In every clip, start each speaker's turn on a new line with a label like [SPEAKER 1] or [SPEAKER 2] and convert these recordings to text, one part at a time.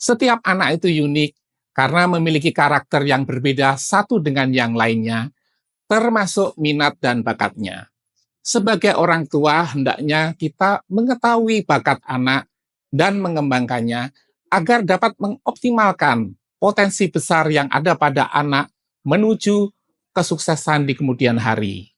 [SPEAKER 1] Setiap anak itu unik karena memiliki karakter yang berbeda satu dengan yang lainnya, termasuk minat dan bakatnya. Sebagai orang tua, hendaknya kita mengetahui bakat anak dan mengembangkannya agar dapat mengoptimalkan potensi besar yang ada pada anak menuju kesuksesan di kemudian hari.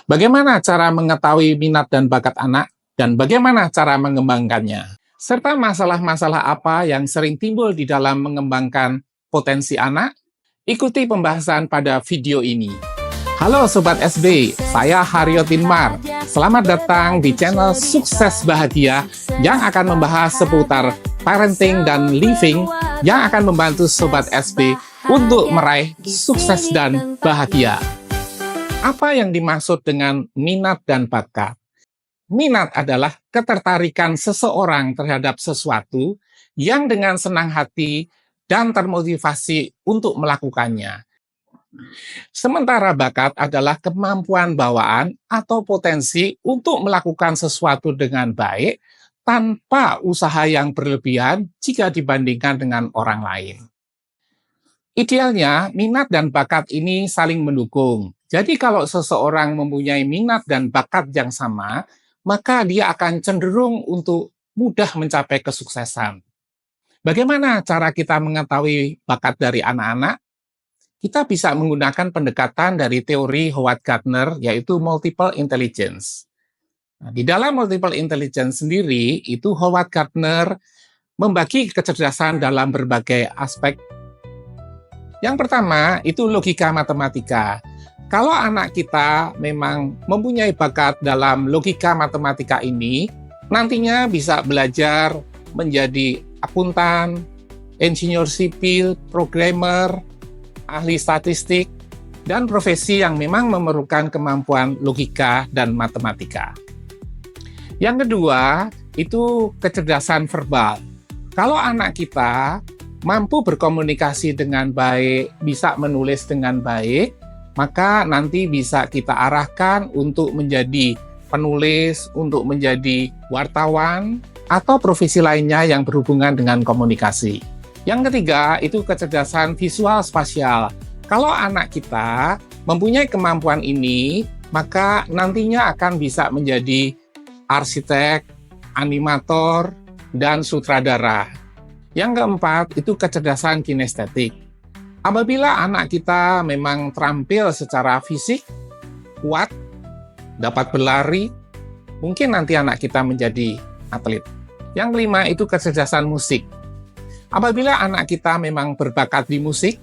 [SPEAKER 1] Bagaimana cara mengetahui minat dan bakat anak, dan bagaimana cara mengembangkannya? Serta masalah-masalah apa yang sering timbul di dalam mengembangkan potensi anak? Ikuti pembahasan pada video ini. Halo Sobat SB, saya Haryo Tinmar. Selamat datang di channel Sukses Bahagia yang akan membahas seputar parenting dan living yang akan membantu Sobat SB untuk meraih sukses dan bahagia. Apa yang dimaksud dengan minat dan bakat? Minat adalah ketertarikan seseorang terhadap sesuatu yang dengan senang hati dan termotivasi untuk melakukannya. Sementara bakat adalah kemampuan bawaan atau potensi untuk melakukan sesuatu dengan baik tanpa usaha yang berlebihan jika dibandingkan dengan orang lain. Idealnya, minat dan bakat ini saling mendukung. Jadi kalau seseorang mempunyai minat dan bakat yang sama, maka dia akan cenderung untuk mudah mencapai kesuksesan. Bagaimana cara kita mengetahui bakat dari anak-anak? Kita bisa menggunakan pendekatan dari teori Howard Gardner, yaitu multiple intelligence. Nah, di dalam multiple intelligence sendiri, itu Howard Gardner membagi kecerdasan dalam berbagai aspek. Yang pertama, itu logika matematika. Kalau anak kita memang mempunyai bakat dalam logika matematika ini, nantinya bisa belajar menjadi akuntan, insinyur sipil, programmer, ahli statistik, dan profesi yang memang memerlukan kemampuan logika dan matematika. Yang kedua, itu kecerdasan verbal. Kalau anak kita mampu berkomunikasi dengan baik, bisa menulis dengan baik, maka nanti bisa kita arahkan untuk menjadi penulis, untuk menjadi wartawan, atau profesi lainnya yang berhubungan dengan komunikasi. Yang ketiga, itu kecerdasan visual spasial. Kalau anak kita mempunyai kemampuan ini, maka nantinya akan bisa menjadi arsitek, animator, dan sutradara. Yang keempat, itu kecerdasan kinestetik. Apabila anak kita memang terampil secara fisik, kuat, dapat berlari, mungkin nanti anak kita menjadi atlet. Yang kelima, itu kecerdasan musik. Apabila anak kita memang berbakat di musik,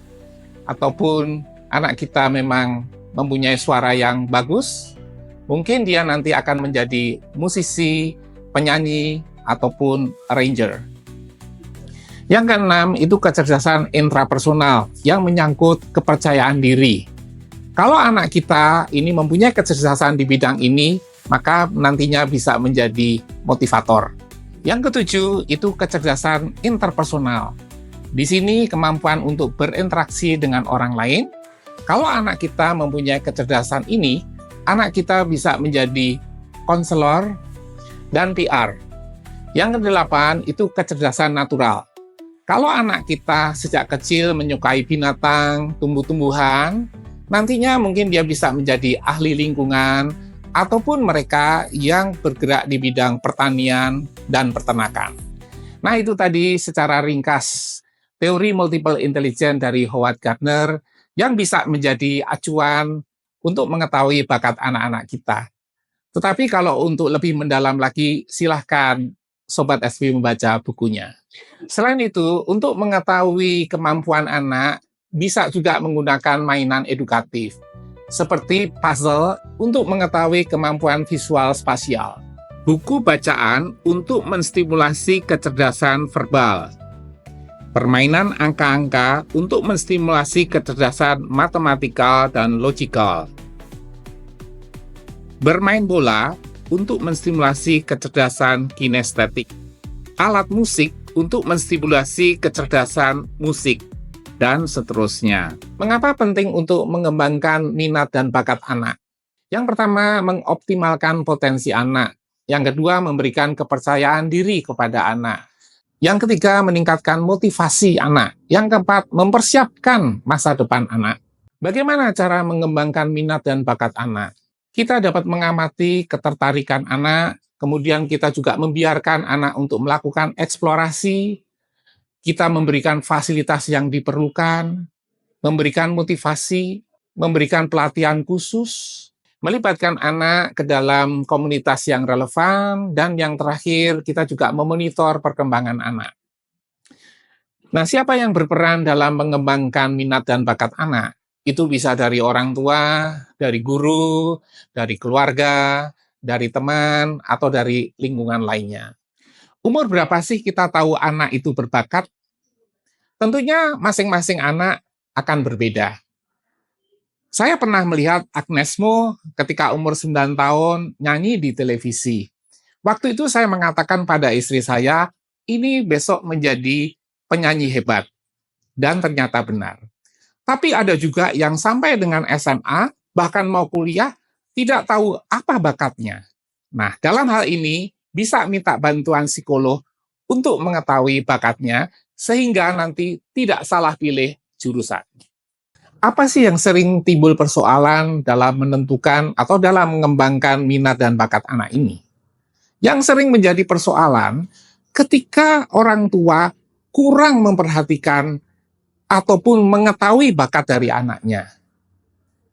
[SPEAKER 1] ataupun anak kita memang mempunyai suara yang bagus, mungkin dia nanti akan menjadi musisi, penyanyi, ataupun arranger. Yang keenam, itu kecerdasan intrapersonal yang menyangkut kepercayaan diri. Kalau anak kita ini mempunyai kecerdasan di bidang ini, maka nantinya bisa menjadi motivator. Yang ketujuh, itu kecerdasan interpersonal. Di sini kemampuan untuk berinteraksi dengan orang lain. Kalau anak kita mempunyai kecerdasan ini, anak kita bisa menjadi konselor dan PR. Yang kedelapan, itu kecerdasan natural. Kalau anak kita sejak kecil menyukai binatang, tumbuh-tumbuhan, nantinya mungkin dia bisa menjadi ahli lingkungan, ataupun mereka yang bergerak di bidang pertanian dan peternakan. Nah, itu tadi secara ringkas teori multiple intelligence dari Howard Gardner yang bisa menjadi acuan untuk mengetahui bakat anak-anak kita. Tetapi kalau untuk lebih mendalam lagi, silahkan Sobat SB membaca bukunya. Selain itu, untuk mengetahui kemampuan anak, bisa juga menggunakan mainan edukatif, seperti puzzle untuk mengetahui kemampuan visual spasial. Buku bacaan untuk menstimulasi kecerdasan verbal. Permainan angka-angka untuk menstimulasi kecerdasan matematikal dan logikal. Bermain bola untuk menstimulasi kecerdasan kinestetik. Alat musik untuk menstimulasi kecerdasan musik, dan seterusnya. Mengapa penting untuk mengembangkan minat dan bakat anak? Yang pertama, mengoptimalkan potensi anak. Yang kedua, memberikan kepercayaan diri kepada anak. Yang ketiga, meningkatkan motivasi anak. Yang keempat, mempersiapkan masa depan anak. Bagaimana cara mengembangkan minat dan bakat anak? Kita dapat mengamati ketertarikan anak, kemudian kita juga membiarkan anak untuk melakukan eksplorasi, kita memberikan fasilitas yang diperlukan, memberikan motivasi, memberikan pelatihan khusus, melibatkan anak ke dalam komunitas yang relevan, dan yang terakhir, kita juga memonitor perkembangan anak. Nah, siapa yang berperan dalam mengembangkan minat dan bakat anak? Itu bisa dari orang tua, dari guru, dari keluarga, dari teman, atau dari lingkungan lainnya. Umur berapa sih kita tahu anak itu berbakat? Tentunya masing-masing anak akan berbeda. Saya pernah melihat Agnes Mo ketika umur 9 tahun nyanyi di televisi. Waktu itu saya mengatakan pada istri saya, ini besok menjadi penyanyi hebat. Dan ternyata benar. Tapi ada juga yang sampai dengan SMA, bahkan mau kuliah, tidak tahu apa bakatnya. Nah, dalam hal ini bisa minta bantuan psikolog untuk mengetahui bakatnya, sehingga nanti tidak salah pilih jurusan. Apa sih yang sering timbul persoalan dalam menentukan atau dalam mengembangkan minat dan bakat anak ini? Yang sering menjadi persoalan ketika orang tua kurang memperhatikan ataupun mengetahui bakat dari anaknya.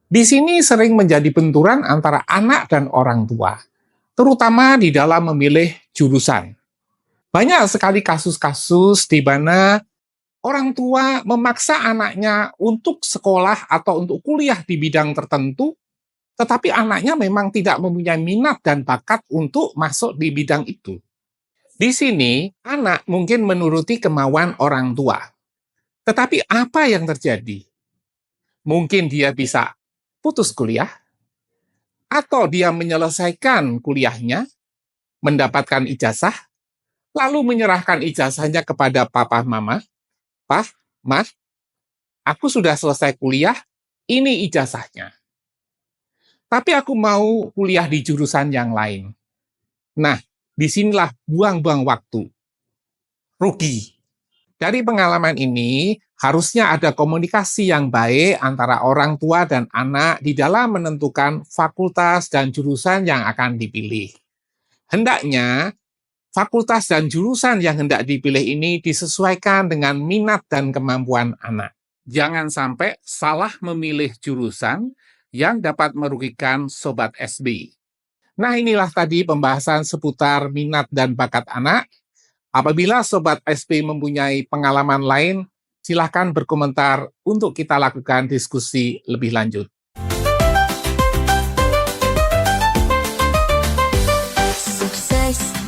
[SPEAKER 1] Di sini sering menjadi benturan antara anak dan orang tua, terutama di dalam memilih jurusan. Banyak sekali kasus-kasus di mana orang tua memaksa anaknya untuk sekolah atau untuk kuliah di bidang tertentu, tetapi anaknya memang tidak mempunyai minat dan bakat untuk masuk di bidang itu. Di sini, anak mungkin menuruti kemauan orang tua. Tetapi apa yang terjadi? Mungkin dia bisa putus kuliah, atau dia menyelesaikan kuliahnya, mendapatkan ijazah, lalu menyerahkan ijazahnya kepada papa mama. Pak, Mas, aku sudah selesai kuliah, ini ijazahnya. Tapi aku mau kuliah di jurusan yang lain. Nah, disinilah buang-buang waktu. Rugi. Dari pengalaman ini, harusnya ada komunikasi yang baik antara orang tua dan anak di dalam menentukan fakultas dan jurusan yang akan dipilih. Hendaknya, fakultas dan jurusan yang hendak dipilih ini disesuaikan dengan minat dan kemampuan anak. Jangan sampai salah memilih jurusan yang dapat merugikan Sobat SB. Nah, inilah tadi pembahasan seputar minat dan bakat anak. Apabila Sobat SB mempunyai pengalaman lain, silakan berkomentar untuk kita lakukan diskusi lebih lanjut.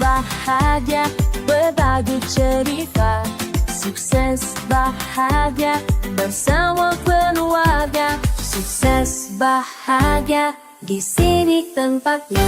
[SPEAKER 2] Bahagia berbagi cerita, sukses bahagia bersama keluarga, sukses bahagia di sini tempatnya.